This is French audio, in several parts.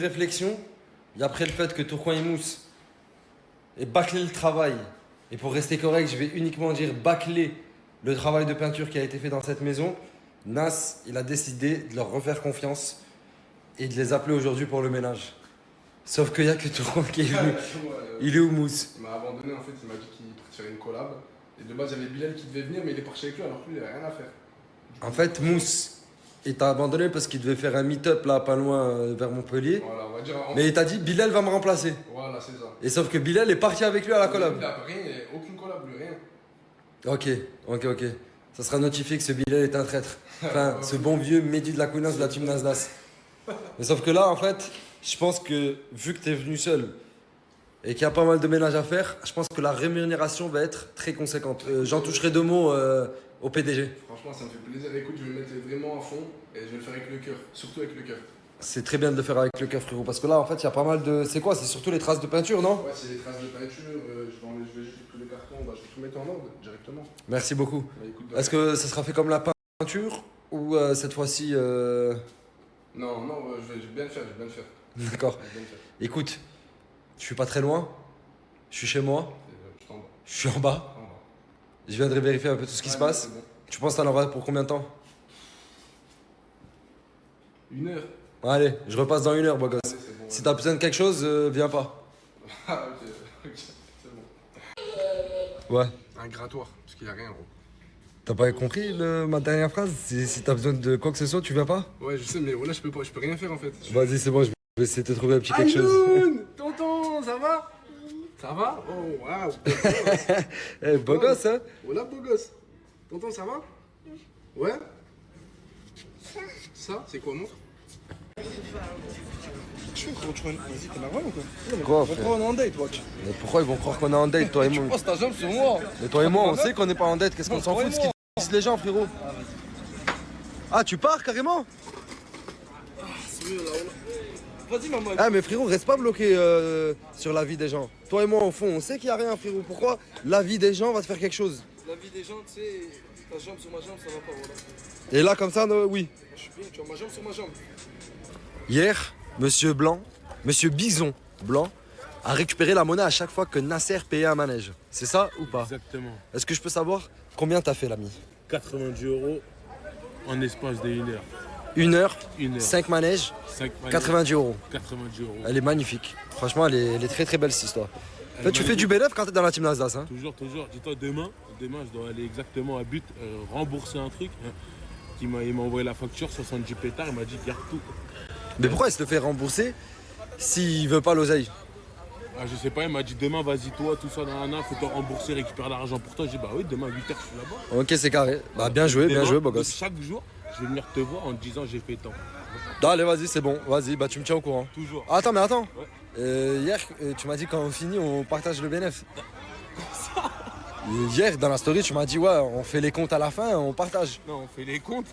réflexion, et après le fait que Tourcoing et Mousse aient bâclé le travail, et pour rester correct, je vais uniquement dire bâcler le travail de peinture qui a été fait dans cette maison, Nas, il a décidé de leur refaire confiance et de les appeler aujourd'hui pour le ménage. Sauf qu'il n'y a que Tourcoing qui est venu. Il est où Mousse? Il m'a abandonné en fait, il m'a dit qu'il partirait une collab. Et de base, il y avait Bilal qui devait venir, mais il est parti avec lui alors que lui, il avait rien à faire. En fait, Mousse, il t'a abandonné parce qu'il devait faire un meet-up là, pas loin, vers Montpellier. Voilà, on va dire. Mais il t'a dit, Bilal va me remplacer. Voilà, c'est ça. Et sauf que Bilal est parti avec lui à la collab. Il n'a rien, aucune collab, lui, rien. Ok. Ça sera notifié que ce Bilal est un traître. Enfin, ce bon vieux Mehdi de la Counasse de la team Nasdas. Mais sauf que là, en fait, je pense que vu que t'es venu seul et qu'il y a pas mal de ménage à faire, je pense que la rémunération va être très conséquente. J'en toucherai deux mots au PDG. Franchement, ça me fait plaisir. Écoute, je vais me mettre vraiment à fond et je vais le faire avec le cœur. Surtout avec le cœur. C'est très bien de le faire avec le cœur, frérot. Parce que là, en fait, il y a pas mal de. C'est quoi? C'est surtout les traces de peinture, non? Ouais, c'est les traces de peinture. Je vais jeter tous les cartons. Bah, je vais tout mettre en ordre directement. Merci beaucoup. Bah, écoute, Est-ce que ça sera fait comme la peinture ou cette fois-ci. Non, je vais bien le faire. D'accord. Je vais bien le faire. Écoute, je suis pas très loin. Je suis chez moi. Je t'en bats. Je suis en bas. Je viendrai vérifier un peu tout ce qui se passe. Bon. Tu penses que t'en auras pour combien de temps? 1 heure. Allez, je repasse dans 1 heure, beau gosse. Allez, c'est bon. Si t'as besoin de quelque chose, viens pas. Ah, ok, c'est bon. Ouais. Un grattoir, parce qu'il n'y a rien, gros. T'as pas compris ma dernière phrase? Si t'as besoin de quoi que ce soit, tu viens pas? Ouais, je sais, mais voilà, je peux rien faire en fait. Vas-y, c'est bon, je vais essayer de te trouver un petit quelque chose. Aïnoun, tonton, ça va? Ça va? Oh, waouh! Eh, beau gosse, hein? Voilà, beau gosse. Tonton, ça va? Ouais? Ça, c'est quoi, montre? Tu fais gros, vas-y, t'es normal ou quoi? Quoi, Pourquoi frère? on est en date, watch? Mais pourquoi ils vont croire qu'on est en date, toi et Tu moi? poses ta jambe sur moi. Mais toi et moi, on sait qu'on n'est pas en date, qu'est-ce qu'on Non, s'en toi fout de et ce qu'ils moi. disent les gens, frérot? Ah, tu pars carrément? C'est mieux, là, Vas-y, maman. Ah, mais frérot, reste pas bloqué sur la vie des gens. Toi et moi, au fond, on sait qu'il y a rien, frérot. Pourquoi la vie des gens va te faire quelque chose? La vie des gens, tu sais, ta jambe sur ma jambe, ça va pas, voilà. Et là, comme ça, oui. Je suis bien, tu as ma jambe sur ma jambe. Hier, Monsieur Blanc, Monsieur Bison Blanc, a récupéré la monnaie à chaque fois que Nasser payait un manège. C'est ça ou pas? Exactement. Est-ce que je peux savoir combien t'as fait, l'ami? 90 € en espace de 1 heure. 1 heure, 1 heure. 5 manèges, 5 90 euros. 90 €. Elle est magnifique. Franchement, elle est très très belle cette histoire. Elle est Tu fais du bénéf quand t'es dans la team Nasdaq, hein? Toujours. Dis-toi, demain, je dois aller exactement à but, rembourser un truc. Hein, il m'a envoyé la facture, 70 pétards, il m'a dit garde tout. Mais pourquoi il se le fait rembourser s'il veut pas l'oseille? Ah, je sais pas, il m'a dit demain, vas-y toi, tout ça, faut te rembourser, récupérer l'argent pour toi. J'ai dit bah oui, demain à 8h, je suis là-bas. Ok, c'est carré. Bah, bien joué, beau Donc, gosse. chaque jour, je vais venir te voir en te disant j'ai fait tant. Allez, vas-y, c'est bon. Vas-y, bah tu me tiens au courant. Toujours. Attends, mais attends. Ouais. Hier, tu m'as dit quand on finit, on partage le bénéfice. Hier, dans la story, tu m'as dit, ouais, on fait les comptes à la fin, on partage. Non, on fait les comptes.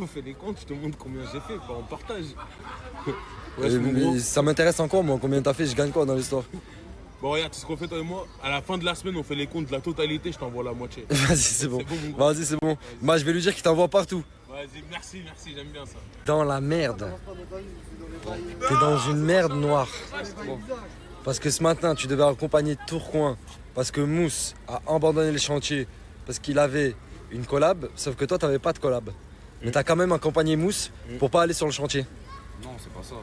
On fait les comptes, je te montre combien j'ai fait, bah, on partage. Mais ça m'intéresse encore, moi, combien t'as fait, je gagne quoi dans l'histoire? Bon, regarde, c'est ce qu'on fait toi et moi. À la fin de la semaine, on fait les comptes de la totalité, je t'envoie la moitié. Vas-y, c'est bon. bon, mon gars. Vas-y, c'est bon. Bah, je vais lui dire qu'il t'envoie partout. Vas-y, merci, j'aime bien ça. Dans la merde. T'es dans une merde noire. Parce que ce matin, tu devais accompagner Tourcoing. Parce que Mousse a abandonné le chantier. Parce qu'il avait une collab. Sauf que toi, t'avais pas de collab. Mais t'as quand même accompagné Mousse pour pas aller sur le chantier. Non, c'est pas ça.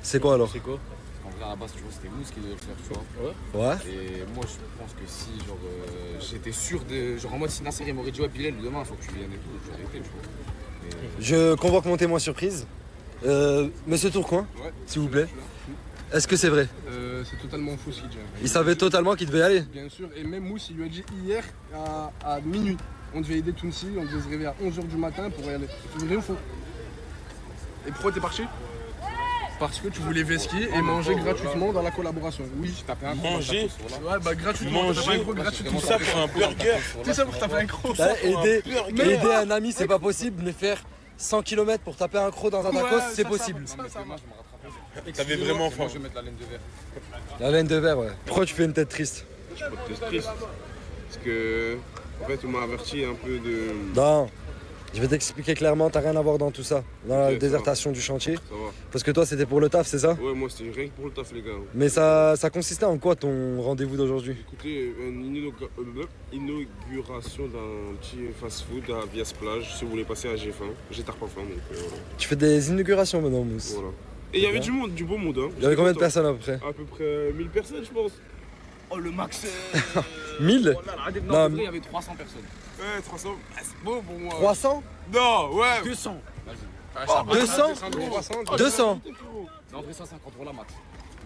C'est quoi alors? C'est quoi? En vrai, à la base, tu vois, c'était Mousse qui devait le faire, tu vois. Ouais. Et moi, je pense que si, genre, j'étais sûr de. Genre, en mode, si Nasser il m'aurait dit, ouais, Bilal, demain, faut que tu viennes et tout, j'aurais été, tu vois. Mais, Je convoque mon témoin surprise. Monsieur Tourcoing, Ouais. s'il vous plaît. Est-ce que c'est vrai? C'est totalement faux ce qu'il dit. Il savait totalement qu'il devait y aller. Bien sûr, et même Mousse, il lui a dit hier à minuit. On devait aider Tounsi, on devait se réveiller à 11h du matin pour y aller. C'est vrai ou faux? Et pourquoi t'es parti? Parce que tu voulais vesquiller et manger gratuitement dans la collaboration. Oui, je tapais un croc. Manger, Ouais, bah gratuitement, t'as Manger, pas un croc gratuitement. tout ça pour un burger. Tout ça pour taper un croc. Aider un ami, c'est pas possible, mais faire 100 km pour taper un croc dans un tacos, Ouais, c'est ça, possible. ça, non, mais ça, moi, ça. je me rattrape. T'avais vraiment faim. Moi, je vais mettre la laine de verre. La laine de verre, ouais. Pourquoi tu fais une tête triste? Je suis pas triste. Parce que, en fait, on m'a averti un peu de. Non. Je vais t'expliquer clairement, t'as rien à voir dans tout ça, dans la Ok, ça désertation du chantier. Ça va. Parce que toi, c'était pour le taf, c'est ça? Ouais, moi c'était rien que pour le taf, les gars. Mais ça consistait en quoi ton rendez-vous d'aujourd'hui? Écoutez, une inauguration d'un petit fast-food à Vias-Plage, si vous voulez passer à G-Fin. J'ai tard pas faim, donc voilà. Tu fais des inaugurations maintenant, Mousse. Voilà. Et il y avait du monde, du beau monde. Hein. Il y avait combien de personnes à peu près? À peu près 1000 personnes, je pense. Oh, le max. 1000? Non, en vrai, il y avait 300 personnes. Ouais, 300. Ah, c'est beau pour moi. 300? Non, ouais. 200. Oh, 200? 200? Non, en vrai, 150 pour la max.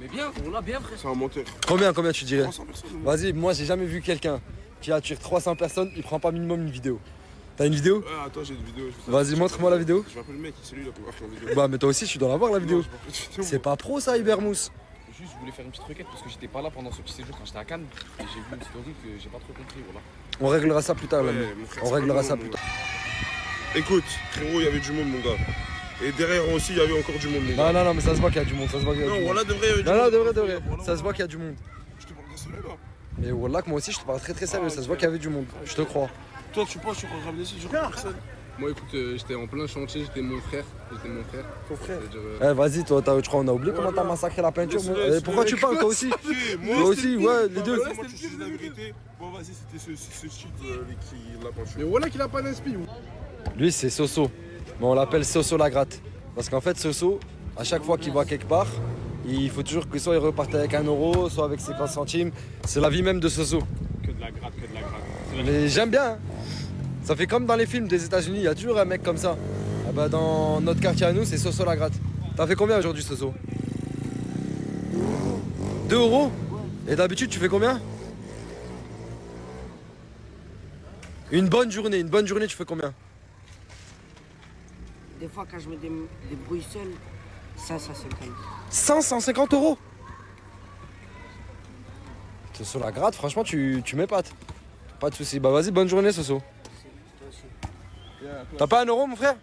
Mais bien, voilà, bien, frère. C'est un menteur. Combien tu dirais? 300 personnes. Vas-y, moi j'ai jamais vu quelqu'un qui attire 300 personnes, il prend pas minimum une vidéo. T'as une vidéo? Ouais, attends, j'ai une vidéo. Vas-y, montre-moi la vidéo. Je m'appelle le mec, celui-là pour voir la vidéo. Bah mais toi aussi tu dois l'avoir la vidéo. Non, j'ai pas fait de vidéo, C'est pas pro ça, Ibermousse. Juste, je voulais faire une petite requête parce que j'étais pas là pendant ce petit séjour quand j'étais à Cannes. Et j'ai vu une story que j'ai pas trop compris, voilà. On réglera ça plus tard, Ouais, l'ami. mon frère, On c'est réglera pas ça bon, plus mon tard. gars. Écoute, frérot, il y avait du monde, mon gars. Et derrière aussi, il y avait encore du monde, mon gars. Non, mais ça se voit qu'il y a du monde. Ça se voit qu'il y a du Non, monde. voilà, de vrai, il y avait du Non, monde. de vrai. Voilà, Ça se voit qu'il y a du monde. Je te parle de sérieux, là. Mais wallah que moi aussi je te parle très sérieux. Ça se voit qu'il y avait du monde. Je te crois. Toi, tu penses sur un ramener sur personne. Moi, écoute, j'étais en plein chantier, j'étais mon frère. Ton frère. C'est-à-dire, Eh vas-y, toi, je crois on a oublié comment t'as massacré la peinture. Laisse-le, Eh, pourquoi tu parles toi aussi? Moi Toi aussi, ouais, les deux. Moi, tu sais la vérité. Bon, vas-y, c'était ce shit qui l'a peinture. Mais voilà qu'il a pas d'inspi. Lui c'est Soso. Mais on l'appelle Soso la gratte. Parce qu'en fait Soso, à chaque fois qu'il va quelque part, il faut toujours que soit il reparte avec 1 euro, soit avec 50 centimes. C'est la vie même de Soso. Que de la gratte, que de la gratte. Mais j'aime bien. Hein. Ça fait comme dans les films des États-Unis, il y a toujours un mec comme ça. Ah bah dans notre quartier à nous, c'est Soso la gratte. T'as fait combien aujourd'hui, Soso? 2 euros? Et d'habitude, tu fais combien? Une bonne journée, tu fais combien? Des fois, quand je me débrouille seul, 550. 150 euros? Soso la gratte, franchement, tu m'épates. Pas de soucis. Bah vas-y, bonne journée, Soso. T'as pas 1 euro, mon frère?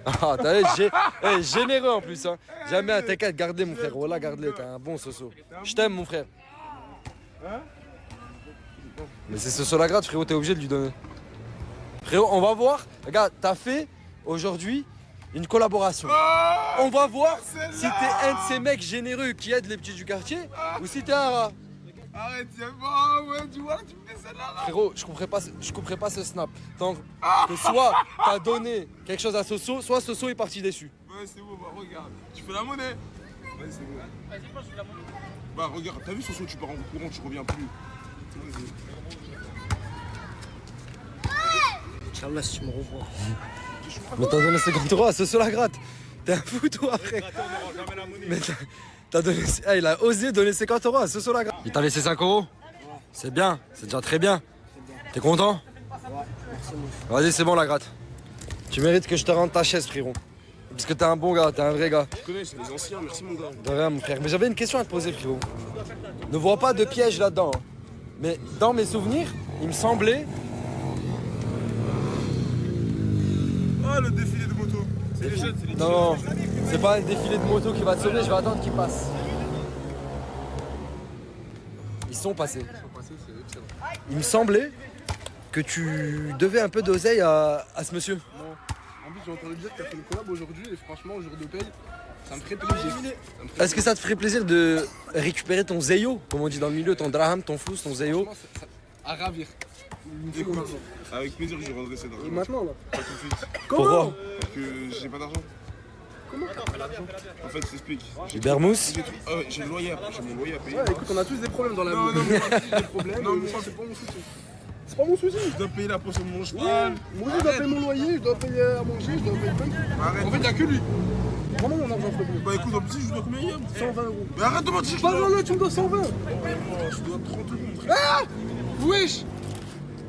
Ah, t'as généreux en plus. Hein. Jamais, t'inquiète, garde-les, mon frère. Voilà, garde-les, t'es un bon Soso. Je t'aime, mon frère. Mais c'est Soso la gratte, frérot, t'es obligé de lui donner. Frérot, on va voir. Regarde, t'as fait aujourd'hui une collaboration. On va voir si t'es un de ces mecs généreux qui aident les petits du quartier ou si t'es un rat. Arrête, c'est bon, ouais, tu vois, tu me fais celle-là, là. Frérot, je couperai pas ce snap. Tant que soit t'as donné quelque chose à Soso, soit Soso est parti déçu. Ouais, c'est bon, bah regarde. Tu fais la monnaie. Vas-y, c'est bon. Vas-y, moi je fais la monnaie. Bah regarde, t'as vu Soso, tu pars en courant, tu reviens plus. Vas-y. Inch'Allah, si tu me revois. Mais t'as donné 50 euros à Soso la gratte. T'es un fou toi, frère. Mais t'as donné. Ah, il a osé donner 50 euros à Soso la gratte. Il t'a laissé 5 euros? C'est bien, c'est déjà très bien. T'es content? Vas-y, c'est bon la gratte. Tu mérites que je te rende ta chaise, frérot. Parce que t'es un bon gars, t'es un vrai gars. Je connais, c'est les anciens, merci mon gars. De rien, mon frère. Mais j'avais une question à te poser, frérot. Ne vois pas de piège là-dedans. Hein. Mais dans mes souvenirs, il me semblait. Ah, le défilé de moto. C'est les jeunes, c'est les Non, c'est pas un défilé de moto qui va te sauver, je vais attendre qu'il passe. Ils sont passés. Il me semblait que tu devais un peu d'oseille à ce monsieur. En plus, j'ai entendu dire que t'as fait une collab aujourd'hui et franchement, au jour de paye, ça me ferait plaisir. Est-ce que ça te ferait plaisir de récupérer ton zeyo, comme on dit dans le milieu, ton draham, ton flous, ton zeyo? Franchement, à ravir. Écoute, avec plaisir, je rendrai cet argent. Maintenant, là. Pas tout de suite. Pourquoi? Parce que j'ai pas d'argent. Comment? En fait, je t'explique. Bermousse? J'ai le loyer, j'ai mon loyer à payer. Ouais, écoute, on a tous des problèmes dans la vie. Non, On a tous des problèmes. Non, mais mais ça, c'est pas mon souci. C'est pas mon souci. Je dois payer la poste sur mon Ouais, cheval. moi aussi, je dois payer mon loyer, je dois payer à manger, je dois payer plein de trucs. Arrête. En fait, y'a que lui. Vraiment, mon argent, je peux Bah écoute, en plus, je dois combien hier 120 euros. Mais arrête de mentir. Pas non, là, tu me dois 120. Je dois 30 euros, mon frère. Wesh.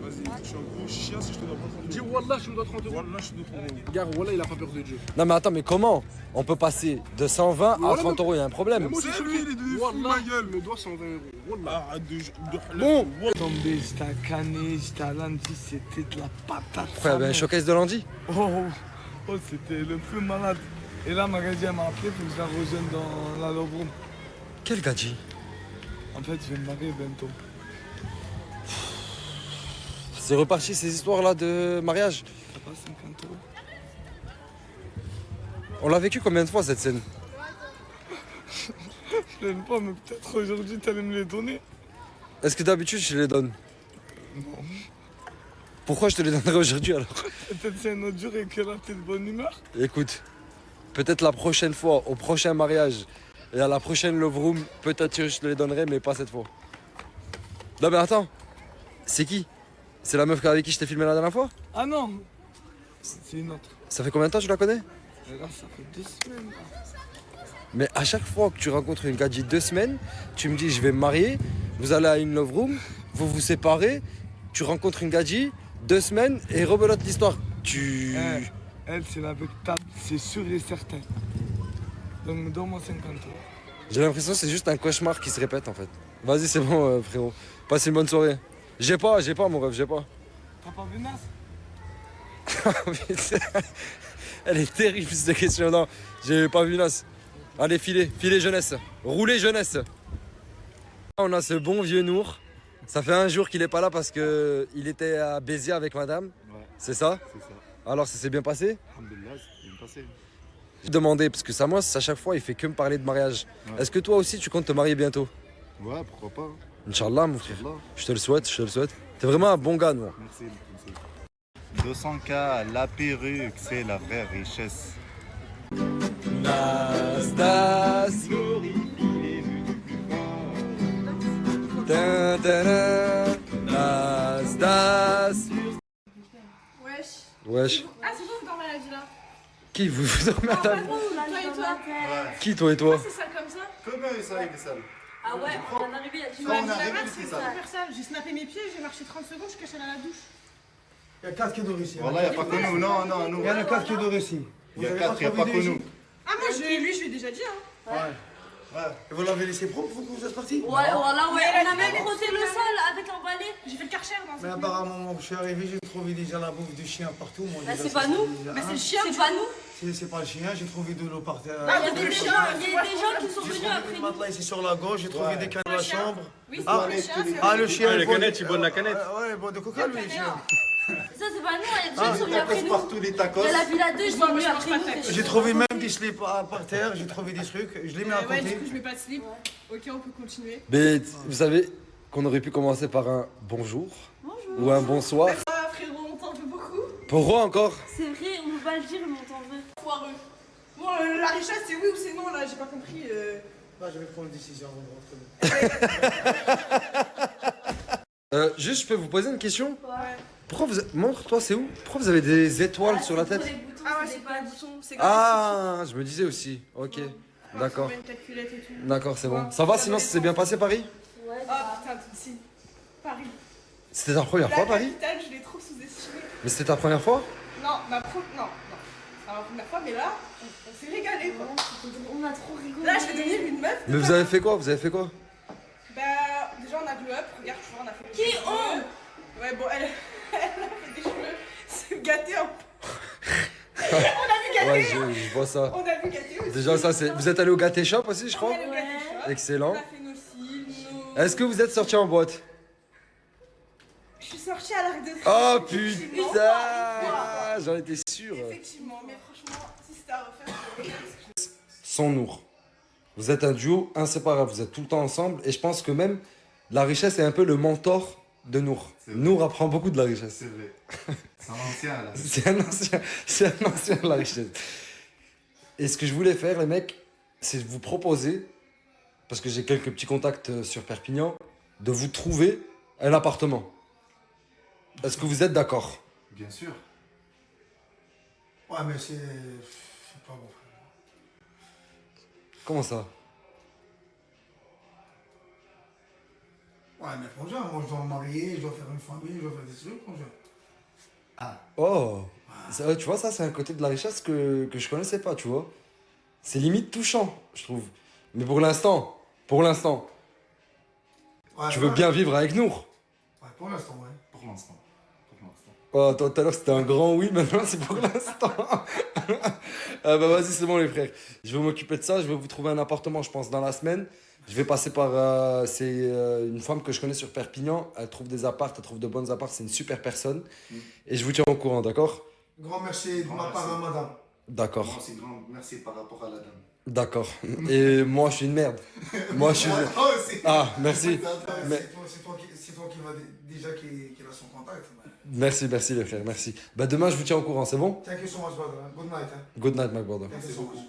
Vas-y, je suis un gros chien si je te dois pas 30 Dis euros. Wallah, tu me dois 30 euros. Wallah, je te dois 30 euros. Regarde, Wallah, il a pas peur de Dieu. Non mais attends, mais comment on peut passer de 120 à Voilà, 30 euros? Il y a un problème. Mais moi, C'est je suis lui, il est devenu fou, Wallah, ma gueule. il me doit 120 euros. Wallah. Arrête de. Bon. Tombé, j'étais à Canet, j'étais à Landy, c'était de la patate. Après, il y avait un showcase de lundi. Oh, c'était le plus malade. Et là, Magadji m'a appelé pour que je la rejoigne dans la Love Room. Quel gadji? En fait, je vais me marier bientôt. C'est reparti ces histoires-là de mariage. T'as pas 50 euros? On l'a vécu combien de fois cette scène? Je l'aime pas, mais peut-être aujourd'hui t'allais me les donner. Est-ce que d'habitude je te les donne? Non. Pourquoi je te les donnerais aujourd'hui alors? Peut-être c'est un autre jour et que là t'es de bonne humeur. Écoute, peut-être la prochaine fois, au prochain mariage et à la prochaine love room, peut-être que je te les donnerai, mais pas cette fois. Non mais attends, c'est qui? C'est la meuf avec qui je t'ai filmé la dernière fois? Ah non, c'est une autre. Ça fait combien de temps que tu la connais? Et là ça fait 2 semaines. Là. Mais à chaque fois que tu rencontres une gadji 2 semaines, tu me dis je vais me marier, vous allez à une love room, vous vous séparez, tu rencontres une gadji, 2 semaines et rebelote l'histoire. Tu... Elle c'est la avec table, c'est sûr et certain. Donc donne-moi 50 euros. J'ai l'impression que c'est juste un cauchemar qui se répète en fait. Vas-y c'est bon frérot, passe une bonne soirée. J'ai pas mon rêve, j'ai pas. T'as pas vu Nas? Elle est terrible cette question, non, j'ai pas vu Nas. Allez filez jeunesse, roulez jeunesse. On a ce bon vieux Nour. Ça fait un jour qu'il est pas là parce que il était à Béziers avec madame. Ouais, C'est ça? c'est ça. Alors ça s'est bien passé? Alhamdoulilah, c'est bien passé. Je demandais parce que Samos à chaque fois il fait que me parler de mariage. Ouais. Est-ce que toi aussi tu comptes te marier bientôt? Ouais, pourquoi pas. Inch'Allah mon frère. Inch'Allah. Je te le souhaite, je te le souhaite. T'es vraiment un bon gars, moi. Merci. 200K, la perruque, c'est la vraie richesse. Nastas. Nastas. Wesh. Wesh. Ah, c'est toi, vous dormez à la villa. Qui vous dormez à table? Toi et toi. Qui toi et toi? C'est sale comme ça. Comment ça, il est sale? Ah ouais, on est arrivé, il y a du Quand on mal. arrive, c'est C'est sale. super sale. J'ai snappé mes pieds, j'ai marché 30 secondes, je cache à la douche. Il y a 4 qui dorment ici. Voilà, il n'y a pas que nous. Non, nous. Il y en a 4 qui dorment ici. Il y a 4, il n'y a pas que nous. Ah, moi, lui, je lui ai déjà dit, hein. Et vous l'avez laissé propre, vous, quand vous êtes parti? Ouais, voilà, ouais, Mais on a elle même frotté le sol avec un balai. J'ai fait le karcher dans Mais cette maison. apparemment, je suis arrivé, j'ai trouvé déjà la bouffe du chien partout. Moi, Bah, déjà, c'est ça, pas nous. déjà Mais c'est un. le chien. C'est pas nous. C'est pas le chien, j'ai trouvé de l'eau par terre. Il y a des gens qui sont J'ai venus trouvé après des nous. matelas ici sur la gauche, j'ai trouvé des cannes dans la chien. chambre. Oui, c'est Ah, pas le chien, c'est Ah, le chien. les il boit canettes, il boit de la canette. Ouais, il boit de coca, lui, le chien. Ça, c'est pas nous, il y a des gens qui sont venus après nous. Partout les tacos. Il y a la villa 2, ils sont venus après nous. J'ai trouvé même des slips par terre, j'ai trouvé des trucs, je les mets à Ouais, du côté. coup, je mets pas de slip. Ok, on peut continuer. Mais vous savez qu'on aurait pu commencer par un bonjour ou un bonsoir. Ah, frérot, on t'en veut beaucoup. Pourquoi encore? C'est vrai, on peut pas le dire, mais on t'en veut. Foireux. Bon, la richesse, c'est oui ou c'est non, là, j'ai pas compris. Je vais prendre une décision avant de rentrer. Juste, je peux vous poser une question? Ouais. Pourquoi vous... Montre-toi, c'est où? Pourquoi vous avez des étoiles sur la tête? Ah, ouais, c'est pas le bouton. C'est Ah, je me disais aussi. Ok, d'accord. Une calculette et tout. D'accord, c'est bon. Ça va, sinon ça s'est bien passé Paris? Ah, putain, si. Paris. C'était ta première fois, Paris? La capitale, je l'ai trop sous-estimée. Mais c'était ta première fois? Non, non. C'est pas ma première fois, mais là, on s'est régalé, quoi. On a trop rigolé. Là, je vais devenir une meuf. Mais vous avez fait quoi? Vous avez fait quoi? Bah, déjà, on a glow up. Regarde, tu vois, on a fait. Qui on? Ouais, bon, elle a fait des cheveux. C'est gâté un peu. Ouais, je vois ça. On a vu gâté aussi. Déjà, ça, c'est. Vous êtes allé au Gâté Shop aussi, je On crois? est allé au gâté shop. Excellent. On a fait nos cils, nos. Est-ce que vous êtes sortis en boîte? Je suis sortie à l'Arc de Triomphe. Oh Effectivement. putain! J'en étais sûr. Effectivement, mais franchement, si c'était à refaire, je le refaire. Sans Nour. Vous êtes un duo inséparable, vous êtes tout le temps ensemble et je pense que même la richesse est un peu le mentor de Nour. Nour apprend beaucoup de la richesse. C'est vrai. C'est un ancien, là. C'est un ancien de la richesse. Et ce que je voulais faire, les mecs, c'est vous proposer, parce que j'ai quelques petits contacts sur Perpignan, de vous trouver un appartement. Est-ce que vous êtes d'accord? Bien sûr. Ouais, mais c'est pas bon. Comment ça? Ouais, mais franchement, moi je dois me marier, je dois faire une famille, je dois faire des trucs, franchement. Oh, ça, tu vois, ça c'est un côté de la richesse que je connaissais pas, tu vois. C'est limite touchant, je trouve. Mais pour l'instant, Ouais, tu veux ouais. bien vivre avec Nour. Ouais, pour l'instant, ouais. Pour l'instant. Pour l'instant. Oh, attends, tout à l'heure c'était un grand oui, maintenant c'est pour l'instant. Ah bah vas-y, c'est bon les frères. Je vais m'occuper de ça, je vais vous trouver un appartement, je pense, dans la semaine. Je vais passer par... une femme que je connais sur Perpignan. Elle trouve des apparts, elle trouve de bonnes apparts. C'est une super personne. Et je vous tiens au courant, d'accord? Grand merci de ma part à madame. D'accord. Non, c'est grand merci par rapport à la dame. D'accord. Et moi, je suis une merde. Moi, je suis... Ah, merci. Mais- C'est toi qui va déjà qui a son contact. Merci les frères, merci. Bah demain, je vous tiens au courant, c'est bon? Thank you so much, brother. Good night. Good night, my brother. Thank you so much.